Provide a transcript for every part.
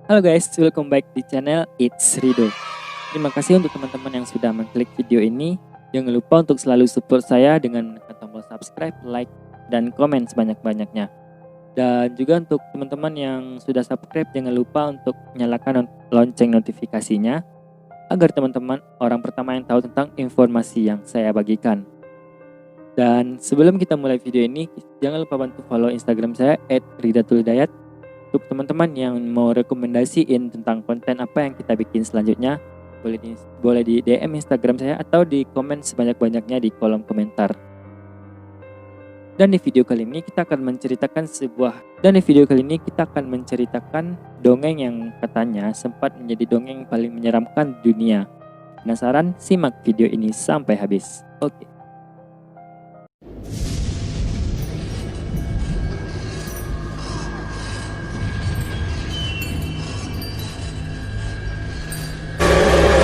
Halo guys, welcome back di channel It's Rido. Terima kasih untuk teman-teman yang sudah mengklik video ini. Jangan lupa untuk selalu support saya dengan menekan tombol subscribe, like, dan komen sebanyak-banyaknya. Dan juga untuk teman-teman yang sudah subscribe, jangan lupa untuk nyalakan lonceng notifikasinya agar teman-teman orang pertama yang tahu tentang informasi yang saya bagikan. Dan sebelum kita mulai video ini, jangan lupa bantu follow Instagram saya @ridatulhidayat. Untuk teman-teman yang mau rekomendasiin tentang konten apa yang kita bikin selanjutnya, boleh di DM Instagram saya atau di komen sebanyak-banyaknya di kolom komentar. Dan di video kali ini kita akan menceritakan dongeng yang katanya sempat menjadi dongeng paling menyeramkan di dunia. Penasaran? Simak video ini sampai habis. Oke.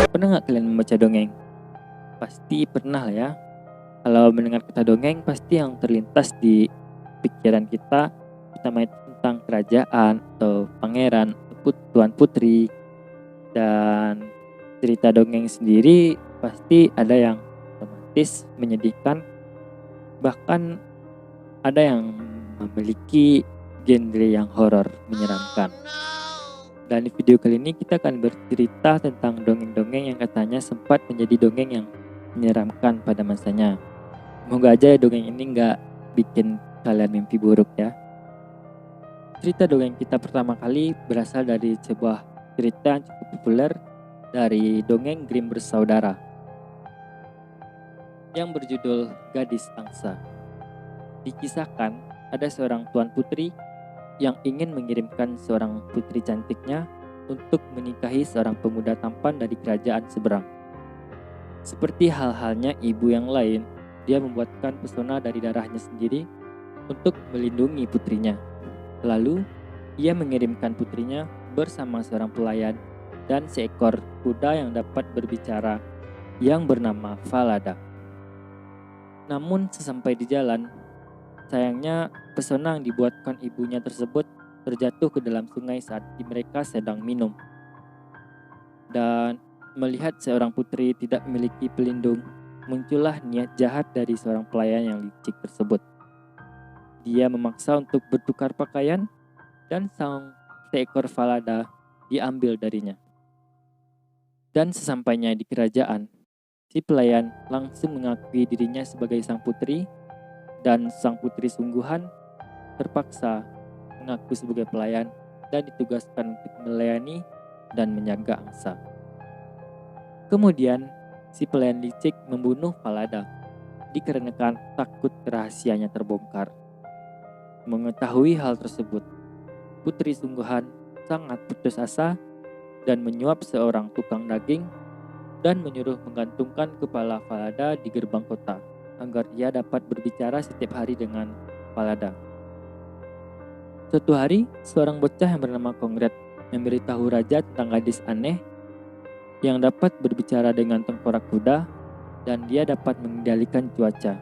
Pernah nggak kalian membaca dongeng? Pasti pernah lah ya. Kalau mendengar kata dongeng, pasti yang terlintas di pikiran kita tentang kerajaan atau pangeran, tuan putri. Dan cerita dongeng sendiri pasti ada yang romantis, menyedihkan, bahkan ada yang memiliki genre yang horor, menyeramkan. Dan di video kali ini kita akan bercerita tentang dongeng-dongeng yang katanya sempat menjadi dongeng yang menyeramkan pada masanya. Semoga aja dongeng ini nggak bikin kalian mimpi buruk ya. Cerita dongeng kita pertama kali berasal dari sebuah cerita yang cukup populer dari dongeng Grimm bersaudara yang berjudul Gadis Angsa. Dikisahkan ada seorang tuan putri yang ingin mengirimkan seorang putri cantiknya untuk menikahi seorang pemuda tampan dari kerajaan seberang. Seperti hal-halnya ibu yang lain, dia membuatkan pesona dari darahnya sendiri untuk melindungi putrinya. Lalu, ia mengirimkan putrinya bersama seorang pelayan dan seekor kuda yang dapat berbicara yang bernama Falada. Namun sesampai di jalan, sayangnya pesona yang dibuatkan ibunya tersebut terjatuh ke dalam sungai saat mereka sedang minum. Dan melihat seorang putri tidak memiliki pelindung, muncullah niat jahat dari seorang pelayan yang licik tersebut. Dia memaksa untuk bertukar pakaian dan seekor Falada diambil darinya. Dan sesampainya di kerajaan, si pelayan langsung mengakui dirinya sebagai sang putri, dan sang putri sungguhan terpaksa mengaku sebagai pelayan dan ditugaskan untuk melayani dan menjaga angsa. Kemudian, si pelayan licik membunuh Falada dikarenakan takut rahasianya terbongkar. Mengetahui hal tersebut, putri sungguhan sangat putus asa dan menyuap seorang tukang daging dan menyuruh menggantungkan kepala Falada di gerbang kota agar ia dapat berbicara setiap hari dengan Falada. Suatu hari, seorang bocah yang bernama Kongret memberitahu raja tentang gadis aneh yang dapat berbicara dengan tengkorak kuda dan dia dapat mengendalikan cuaca.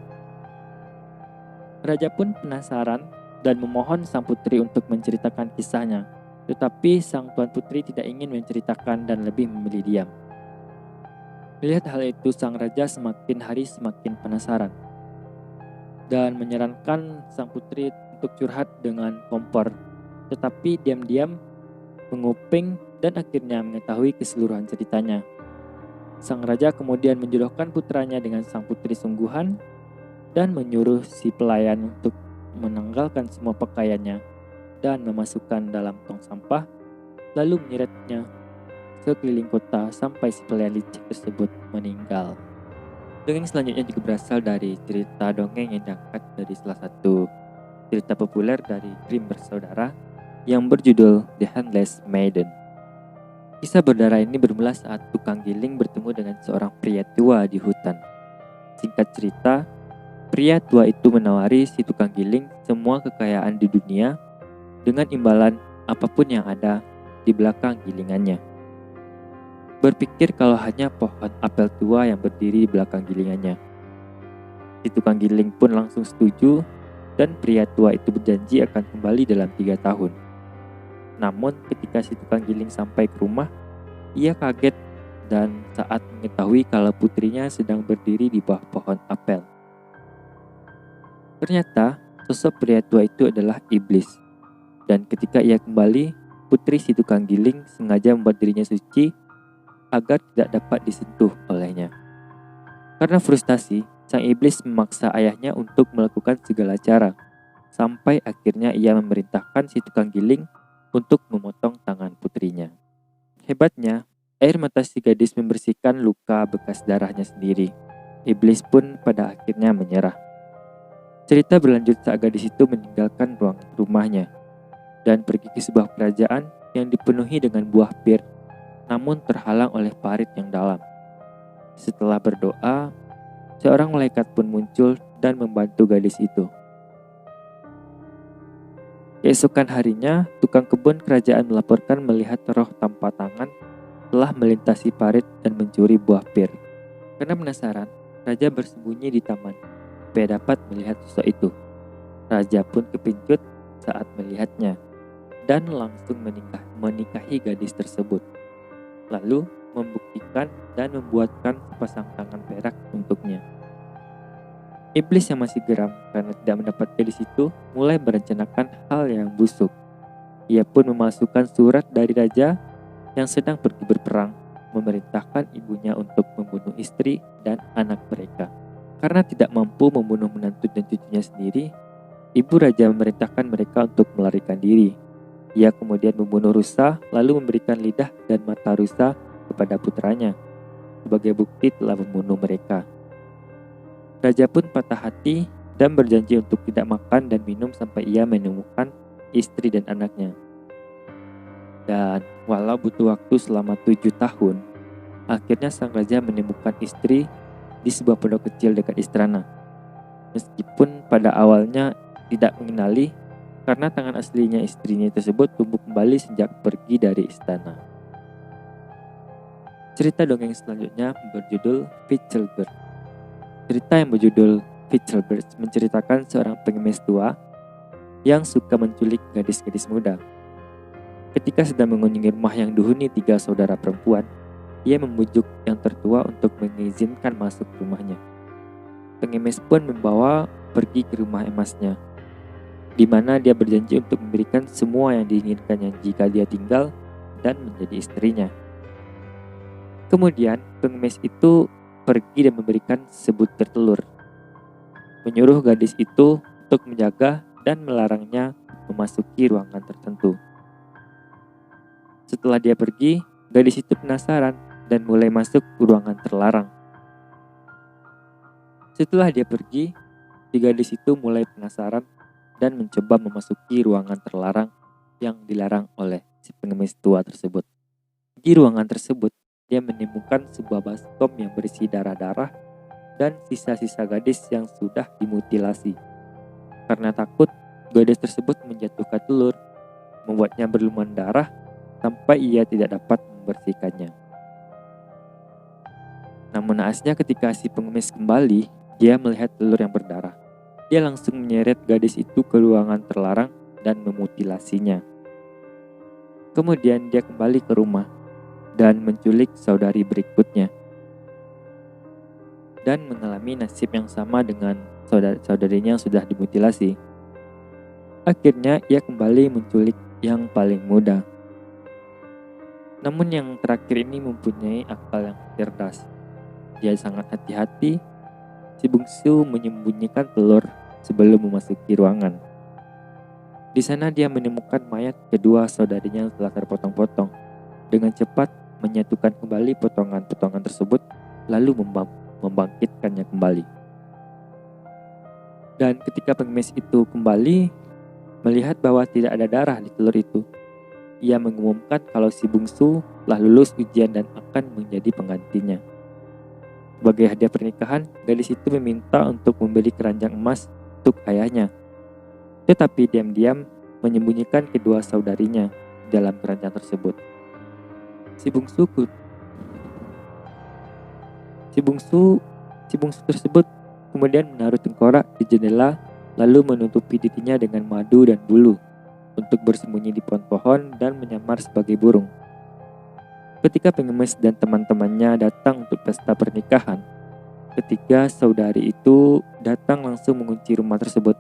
Raja pun penasaran dan memohon sang putri untuk menceritakan kisahnya, tetapi sang tuan putri tidak ingin menceritakan dan lebih memilih diam. Melihat hal itu, sang raja semakin hari semakin penasaran dan menyarankan sang putri untuk curhat dengan kompor, tetapi diam-diam menguping dan akhirnya mengetahui keseluruhan ceritanya. Sang raja kemudian menjodohkan putranya dengan sang putri sungguhan dan menyuruh si pelayan untuk menanggalkan semua pakaiannya dan memasukkan dalam tong sampah, lalu menyeretnya sekeliling kota sampai si pelayan licik tersebut meninggal. Dongeng selanjutnya juga berasal dari cerita dongeng yang diangkat dari salah satu cerita populer dari Grimm bersaudara yang berjudul The Handless Maiden. Kisah berdarah ini bermula saat tukang giling bertemu dengan seorang pria tua di hutan. Singkat cerita, pria tua itu menawari si tukang giling semua kekayaan di dunia dengan imbalan apapun yang ada di belakang gilingannya. Berpikir kalau hanya pohon apel tua yang berdiri di belakang gilingannya. Si tukang giling pun langsung setuju dan pria tua itu berjanji akan kembali dalam 3 tahun. Namun ketika si tukang giling sampai ke rumah, ia kaget dan saat mengetahui kalau putrinya sedang berdiri di bawah pohon apel. Ternyata sosok pria tua itu adalah iblis. Dan ketika ia kembali, putri si tukang giling sengaja membuat dirinya suci agar tidak dapat disentuh olehnya. Karena frustasi, sang iblis memaksa ayahnya untuk melakukan segala cara, sampai akhirnya ia memerintahkan si tukang giling untuk memotong tangan putrinya. Hebatnya, air mata si gadis membersihkan luka bekas darahnya sendiri. Iblis pun pada akhirnya menyerah. Cerita berlanjut saat gadis itu meninggalkan ruang rumahnya dan pergi ke sebuah kerajaan yang dipenuhi dengan buah pir, namun terhalang oleh parit yang dalam. Setelah berdoa, seorang malaikat pun muncul dan membantu gadis itu. Keesokan harinya, tukang kebun kerajaan melaporkan melihat roh tanpa tangan telah melintasi parit dan mencuri buah pir. Karena penasaran, raja bersembunyi di taman supaya dapat melihat sosok itu. Raja pun kepincut saat melihatnya dan langsung menikahi gadis tersebut. Lalu membuktikan dan membuatkan sepasang tangan perak untuknya. Iblis yang masih geram karena tidak mendapat gadis itu mulai merencanakan hal yang busuk. Ia pun memasukkan surat dari raja yang sedang pergi berperang, memerintahkan ibunya untuk membunuh istri dan anak mereka. Karena tidak mampu membunuh menantu dan cucunya sendiri, ibu raja memerintahkan mereka untuk melarikan diri. Ia kemudian membunuh rusa lalu memberikan lidah dan mata rusa kepada putranya sebagai bukti telah membunuh mereka. Raja pun patah hati dan berjanji untuk tidak makan dan minum sampai ia menemukan istri dan anaknya. Dan walau butuh waktu selama 7 tahun, akhirnya sang raja menemukan istri di sebuah pondok kecil dekat istana. Meskipun pada awalnya tidak mengenali, karena tangan aslinya istrinya tersebut tumbuh kembali sejak pergi dari istana. Cerita dongeng selanjutnya berjudul Fitzilbert. Cerita yang berjudul Fitzilbert menceritakan seorang pengemis tua yang suka menculik gadis-gadis muda. Ketika sedang mengunjungi rumah yang dihuni 3 saudara perempuan, ia membujuk yang tertua untuk mengizinkan masuk ke rumahnya. Pengemis pun membawa pergi ke rumah emasnya, di mana dia berjanji untuk memberikan semua yang diinginkannya jika dia tinggal dan menjadi istrinya. Kemudian pengemis itu pergi dan memberikan sebutir telur, menyuruh gadis itu untuk menjaga dan melarangnya memasuki ruangan tertentu. Setelah dia pergi, gadis itu penasaran dan mulai masuk ke ruangan terlarang. Setelah dia pergi, si gadis itu mulai penasaran dan mencoba memasuki ruangan terlarang yang dilarang oleh si pengemis tua tersebut. Di ruangan tersebut, dia menemukan sebuah baskom yang berisi darah-darah dan sisa-sisa gadis yang sudah dimutilasi. Karena takut, gadis tersebut menjatuhkan telur, membuatnya berlumuran darah sampai ia tidak dapat membersihkannya. Namun naasnya ketika si pengemis kembali, dia melihat telur yang berdarah. Dia langsung menyeret gadis itu ke ruangan terlarang dan memutilasinya. Kemudian dia kembali ke rumah dan menculik saudari berikutnya, dan mengalami nasib yang sama dengan saudarinya yang sudah dimutilasi. Akhirnya ia kembali menculik yang paling muda. Namun yang terakhir ini mempunyai akal yang cerdas. Dia sangat hati-hati. Si bungsu menyembunyikan telur sebelum memasuki ruangan. Di sana dia menemukan mayat kedua saudarinya yang telah terpotong-potong. Dengan cepat menyatukan kembali potongan-potongan tersebut, lalu membangkitkannya kembali. Dan ketika pengemis itu kembali, melihat bahwa tidak ada darah di telur itu, ia mengumumkan kalau si bungsu telah lulus ujian dan akan menjadi penggantinya. Sebagai hadiah pernikahan, gadis itu meminta untuk membeli keranjang emas untuk ayahnya. Tetapi diam-diam menyembunyikan kedua saudarinya dalam keranjang tersebut. Si bungsu tersebut kemudian menaruh tengkorak di jendela lalu menutupi dirinya dengan madu dan bulu. untuk bersembunyi di pohon-pohon dan menyamar sebagai burung. Ketika pengemis dan teman-temannya datang untuk pesta pernikahan, ketiga saudari itu datang langsung mengunci rumah tersebut.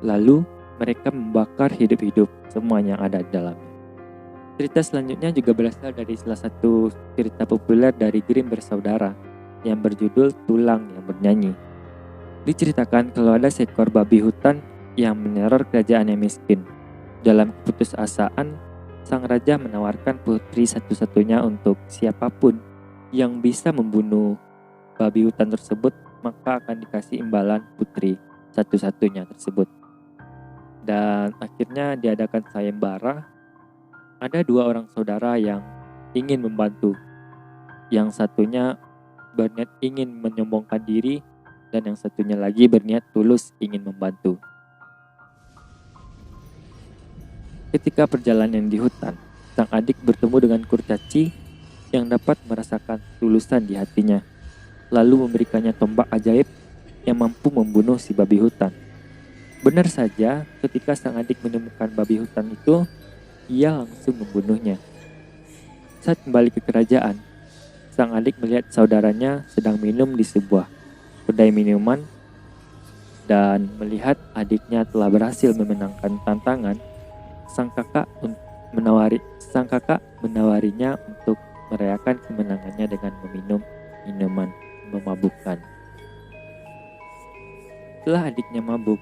Lalu mereka membakar hidup-hidup semua yang ada di dalamnya. Cerita selanjutnya juga berasal dari salah satu cerita populer dari Grimm bersaudara yang berjudul Tulang yang Bernyanyi. Diceritakan kalau ada seekor babi hutan yang meneror kerajaan yang miskin. Dalam keputusasaan, sang raja menawarkan putri satu-satunya untuk siapapun yang bisa membunuh babi hutan tersebut, maka akan dikasih imbalan putri satu-satunya tersebut. Dan akhirnya diadakan sayembara. Ada dua orang saudara yang ingin membantu. Yang satunya berniat ingin menyombongkan diri, dan yang satunya lagi berniat tulus ingin membantu. Ketika perjalanan di hutan, sang adik bertemu dengan kurcaci yang dapat merasakan tulusan di hatinya, lalu memberikannya tombak ajaib yang mampu membunuh si babi hutan. Benar saja, ketika sang adik menemukan babi hutan itu, ia langsung membunuhnya. Saat kembali ke kerajaan, sang adik melihat saudaranya sedang minum di sebuah kedai minuman dan melihat adiknya telah berhasil memenangkan tantangan. Sang kakak menawarinya untuk merayakan kemenangannya dengan meminum minuman memabukkan. Setelah adiknya mabuk,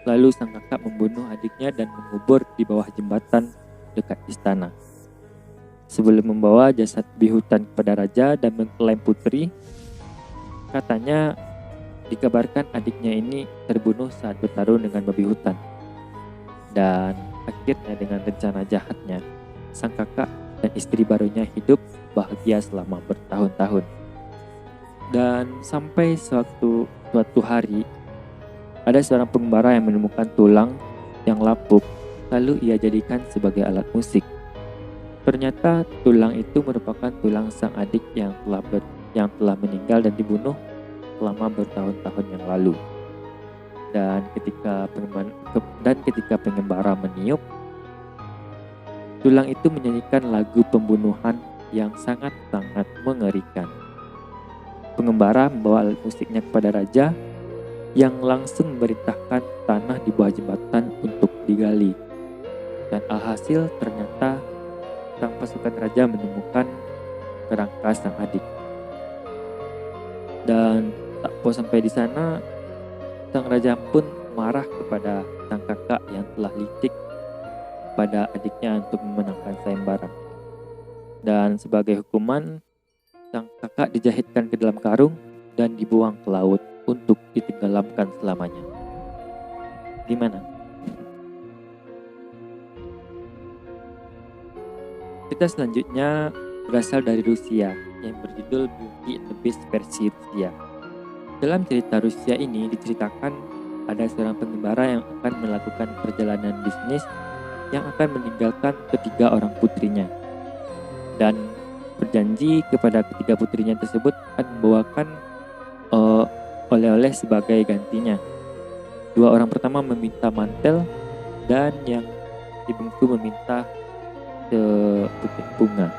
lalu sang kakak membunuh adiknya dan mengubur di bawah jembatan dekat istana. Sebelum membawa jasad babi hutan kepada raja dan mengklaim putri, katanya dikabarkan adiknya ini terbunuh saat bertarung dengan babi hutan. Dan akhirnya dengan rencana jahatnya, sang kakak dan istri barunya hidup bahagia selama bertahun-tahun. Dan sampai suatu hari, ada seorang pengembara yang menemukan tulang yang lapuk, lalu ia jadikan sebagai alat musik. Ternyata tulang itu merupakan tulang sang adik yang telah meninggal dan dibunuh selama bertahun-tahun yang lalu. Dan ketika pengembara meniup, tulang itu menyanyikan lagu pembunuhan yang sangat-sangat mengerikan. Pengembara membawa alat musiknya kepada raja yang langsung memerintahkan tanah di bawah jembatan untuk digali. Dan alhasil ternyata sang pasukan raja menemukan kerangka sang adik. Dan tak puas sampai di sana, sang raja pun marah kepada sang kakak yang telah licik pada adiknya untuk memenangkan sayembara. Dan sebagai hukuman, sang kakak dijahitkan ke dalam karung dan dibuang ke laut untuk ditenggelamkan selamanya. Gimana? Cerita selanjutnya berasal dari Rusia yang berjudul Beauty and the Beast versi Rusia. Dalam cerita Rusia ini diceritakan ada seorang pengembara yang akan melakukan perjalanan bisnis yang akan meninggalkan ketiga orang putrinya. Dan berjanji kepada ketiga putrinya tersebut akan membawakan oleh-oleh sebagai gantinya. Dua orang pertama meminta mantel dan yang dibungsu meminta sebutir bunga.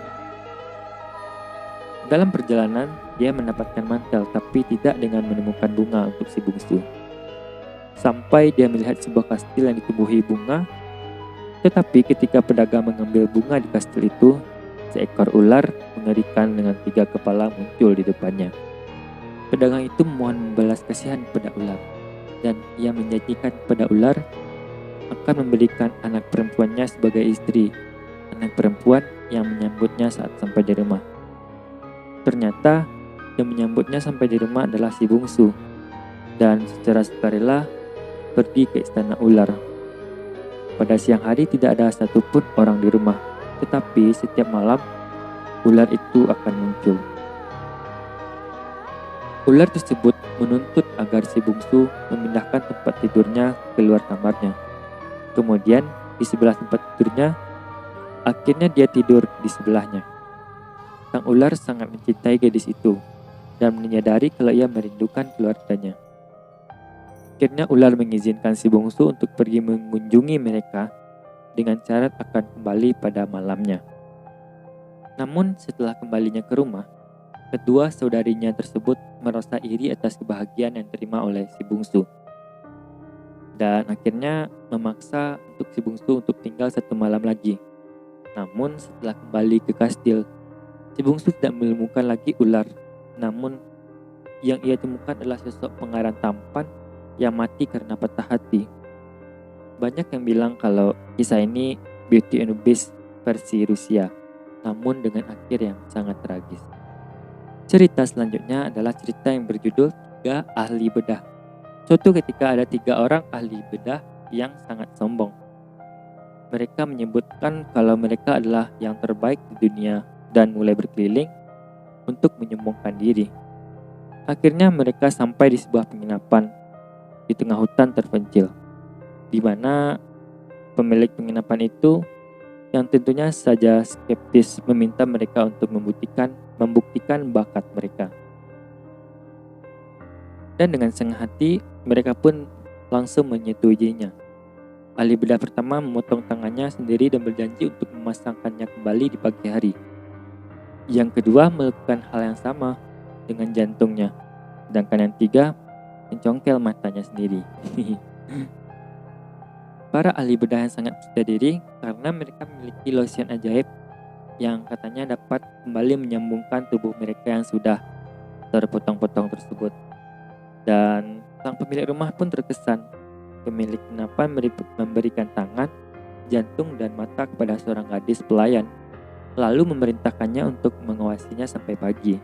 Dalam perjalanan, dia mendapatkan mantel tapi tidak dengan menemukan bunga untuk si bungsu. Sampai dia melihat sebuah kastil yang ditumbuhi bunga. Tetapi ketika pedagang mengambil bunga di kastil itu, seekor ular mengerikan dengan 3 kepala muncul di depannya. Pedagang itu memohon membalas kasihan kepada ular, dan ia menjanjikan kepada ular akan memberikan anak perempuannya sebagai istri, anak perempuan yang menyambutnya saat sampai di rumah. Ternyata yang menyambutnya sampai di rumah adalah si bungsu, dan secara sukarela pergi ke istana ular. Pada siang hari tidak ada satupun orang di rumah, tetapi setiap malam ular itu akan muncul. Ular tersebut menuntut agar si bungsu memindahkan tempat tidurnya keluar kamarnya. Kemudian di sebelah tempat tidurnya, akhirnya dia tidur di sebelahnya. Sang ular sangat mencintai gadis itu dan menyadari kalau ia merindukan keluarganya. Akhirnya ular mengizinkan si bungsu untuk pergi mengunjungi mereka dengan syarat akan kembali pada malamnya. Namun setelah kembalinya ke rumah, kedua saudarinya tersebut merasa iri atas kebahagiaan yang diterima oleh si bungsu. Dan akhirnya memaksa untuk si bungsu untuk tinggal 1 malam lagi. Namun setelah kembali ke kastil, si bungsu tidak menemukan lagi ular. Namun yang ia temukan adalah sosok pengarang tampan yang mati karena patah hati. Banyak yang bilang kalau kisah ini Beauty and the Beast versi Rusia, namun dengan akhir yang sangat tragis. Cerita selanjutnya adalah cerita yang berjudul 3 Ahli Bedah. Suatu ketika ada 3 orang ahli bedah yang sangat sombong. Mereka menyebutkan kalau mereka adalah yang terbaik di dunia dan mulai berkeliling untuk menyombongkan diri. Akhirnya mereka sampai di sebuah penginapan di tengah hutan terpencil, di mana pemilik penginapan itu yang tentunya saja skeptis meminta mereka untuk membuktikan bakat mereka. Dan dengan senang hati, mereka pun langsung menyetujuinya. Ahli bedah pertama memotong tangannya sendiri dan berjanji untuk memasangkannya kembali di pagi hari. Yang kedua melakukan hal yang sama dengan jantungnya. Sedangkan yang ketiga mencongkel matanya sendiri. Para ahli bedah yang sangat percaya diri karena mereka memiliki lotion ajaib yang katanya dapat kembali menyambungkan tubuh mereka yang sudah terpotong-potong tersebut. Dan sang pemilik rumah pun terkesan. Pemilik penginapan memberikan tangan, jantung, dan mata kepada seorang gadis pelayan, lalu memerintahkannya untuk mengawasinya sampai pagi.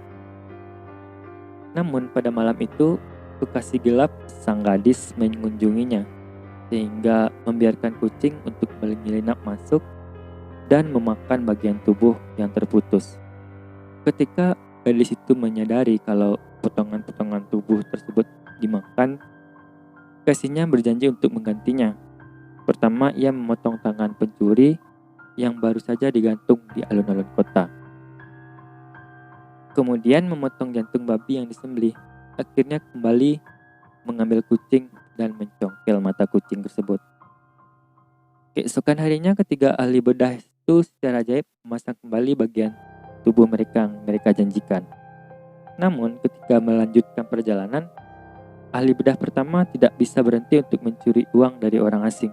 Namun pada malam itu, kekasih gelap sang gadis mengunjunginya, sehingga membiarkan kucing untuk menyelinap masuk dan memakan bagian tubuh yang terputus. Ketika gadis itu menyadari kalau potongan-potongan tubuh tersebut dimakan, kekasihnya berjanji untuk menggantinya. Pertama, ia memotong tangan pencuri yang baru saja digantung di alun-alun kota. Kemudian memotong jantung babi yang disembelih. Akhirnya kembali mengambil kucing dan mencongkel mata kucing tersebut. Keesokan harinya ketiga ahli bedah itu secara ajaib memasang kembali bagian tubuh mereka yang mereka janjikan. Namun ketika melanjutkan perjalanan, ahli bedah pertama tidak bisa berhenti untuk mencuri uang dari orang asing.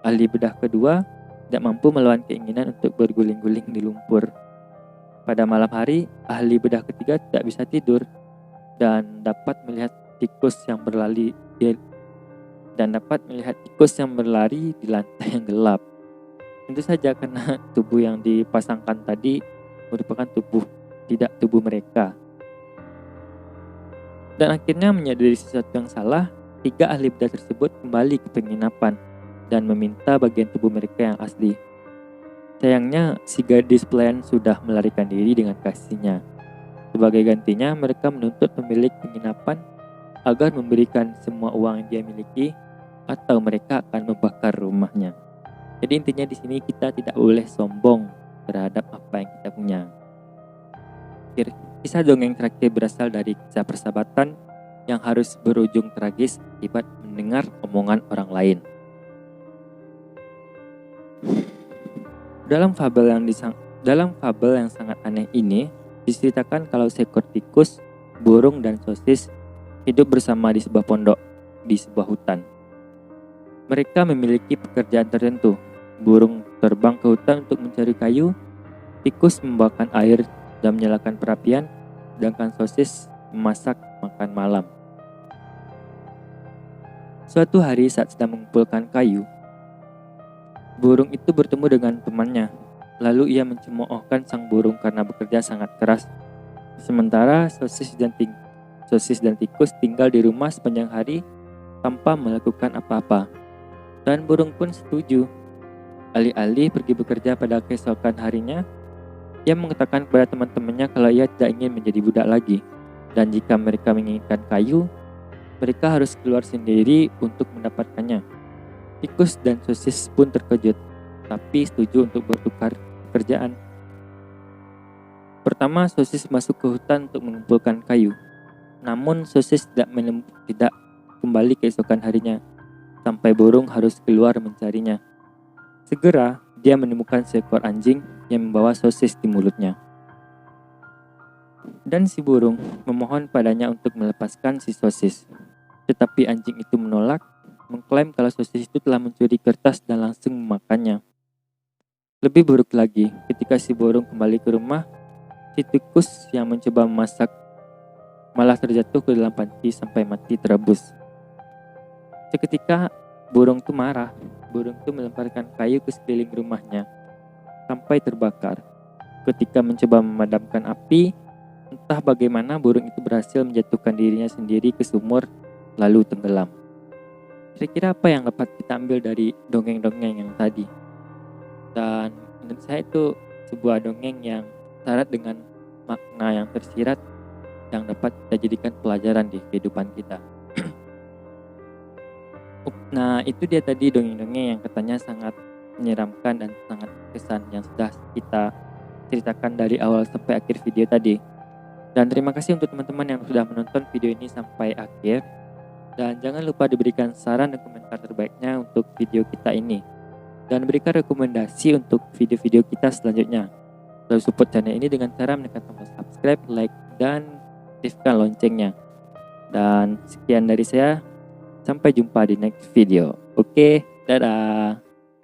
Ahli bedah kedua tidak mampu melawan keinginan untuk berguling-guling di lumpur. Pada malam hari, ahli bedah ketiga tidak bisa tidur dan dapat melihat tikus yang berlari di lantai yang gelap. Tentu saja karena tubuh yang dipasangkan tadi merupakan tidak tubuh mereka. Dan akhirnya menyadari sesuatu yang salah, 3 ahli bedah tersebut kembali ke penginapan dan meminta bagian tubuh mereka yang asli. Sayangnya, si gadis pelayan sudah melarikan diri dengan kasihnya. Sebagai gantinya, mereka menuntut pemilik penginapan agar memberikan semua uang yang dia miliki atau mereka akan membakar rumahnya. Jadi intinya di sini kita tidak boleh sombong terhadap apa yang kita punya. Kisah dongeng terakhir berasal dari kisah persahabatan yang harus berujung tragis akibat mendengar omongan orang lain. Dalam fabel yang sangat aneh ini diceritakan kalau seekor tikus, burung, dan sosis hidup bersama di sebuah pondok di sebuah hutan. Mereka memiliki pekerjaan tertentu. Burung terbang ke hutan untuk mencari kayu, tikus membawakan air dan menyalakan perapian, sedangkan sosis memasak makan malam. Suatu hari saat sedang mengumpulkan kayu, burung itu bertemu dengan temannya. Lalu ia mencemoohkan sang burung karena bekerja sangat keras. Sementara sosis dan tikus tinggal di rumah sepanjang hari tanpa melakukan apa-apa. Dan burung pun setuju. Alih-alih pergi bekerja pada keesokan harinya, ia mengatakan kepada teman-temannya kalau ia tidak ingin menjadi budak lagi. Dan jika mereka menginginkan kayu, mereka harus keluar sendiri untuk mendapatkannya. Tikus dan sosis pun terkejut, tapi setuju untuk bertukar pekerjaan. Pertama, sosis masuk ke hutan untuk mengumpulkan kayu. Namun sosis tidak kembali keesokan harinya, sampai burung harus keluar mencarinya. Segera, dia menemukan seekor anjing yang membawa sosis di mulutnya. Dan si burung memohon padanya untuk melepaskan si sosis. Tetapi anjing itu menolak, mengklaim kalau sosis itu telah mencuri kertas dan langsung memakannya. Lebih buruk lagi, ketika si burung kembali ke rumah, si tikus yang mencoba memasak malah terjatuh ke dalam panci sampai mati terebus. Seketika burung itu marah. Burung itu melemparkan kayu ke sekeliling rumahnya sampai terbakar. Ketika mencoba memadamkan api, entah bagaimana burung itu berhasil menjatuhkan dirinya sendiri ke sumur lalu tenggelam. Kira-kira apa yang dapat kita ambil dari dongeng-dongeng yang tadi? Dan menurut saya itu sebuah dongeng yang syarat dengan makna yang tersirat yang dapat kita jadikan pelajaran di kehidupan kita. Nah, itu dia tadi dongeng-dongeng yang katanya sangat menyeramkan dan sangat kesan yang sudah kita ceritakan dari awal sampai akhir video tadi. Dan terima kasih untuk teman-teman yang sudah menonton video ini sampai akhir. Dan jangan lupa diberikan saran dan komentar terbaiknya untuk video kita ini. Dan berikan rekomendasi untuk video-video kita selanjutnya. Lalu support channel ini dengan cara menekan tombol subscribe, like, dan aktifkan loncengnya. Dan sekian dari saya. Sampai jumpa di next video. Oke, dadah.